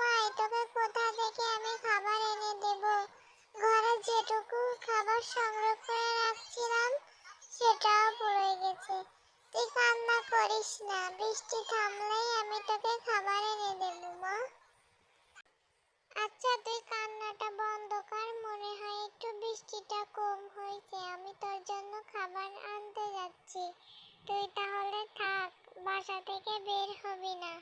সময় তোকে কোথা থেকে আমি খাবার এনে দেব? ঘরে যেটুকু খাবার সংগ্রহ করে রাখছিলাম সেটাও পুড়ে গেছে। তুই কান্না করিস না, বৃষ্টি থামলেই আমি তোকে খাবার এনে দেব মা। আচ্ছা তুই কান্নাটা বন্ধ কর, মনে হয় একটু বৃষ্টিটা কম হয়েছে, আমি তোর জন্য খাবার আনতে যাচ্ছি। তুই তাহলে থাক, বাসা থেকে বের হবি না।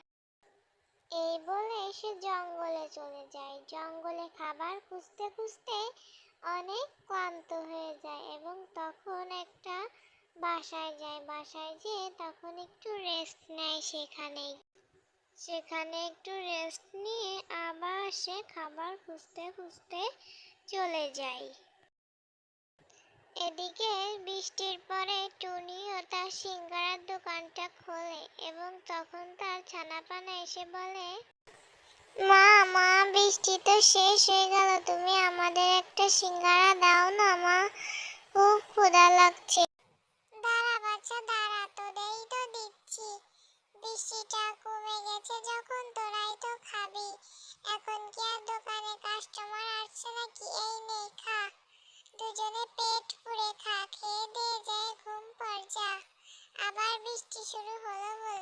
এই বলে সে জঙ্গলে চলে যায়। জঙ্গলে খাবার খুঁজতে খুঁজতে অনেক ক্লান্ত হয়ে যায় এবং তখন একটা বাসায় যায়। বাসায় যেয়ে তখন একটু রেস্ট নেয় সেখানে একটু রেস্ট নিয়ে আবার সে খাবার খুঁজতে খুঁজতে চলে যায়। এদিকে বৃষ্টির পরে টুনিও তার সিঙ্গারার দোকানটা খোলে এবং তখন তার ছানাপানা এসে বলে, মা মা, বৃষ্টি তো শেষ হয়ে গেল, তুমি আমাদের একটা সিঙ্গারা দাও না মা, খুব ক্ষুধা লাগছে। দাঁড়া বাচ্চা দাঁড়া, তোদেরই তো দিচ্ছি। বৃষ্টিটা কমে গেছে যখন তোরাই তো খাবি, এখন কি আর দোকানে কাস্টমার আসছে নাকি? এই নে খা, দুজনে পেট পুড়ে খা, খেয়ে দিয়ে যায় ঘুম পড় যা। আবার বৃষ্টি শুরু হলো বলে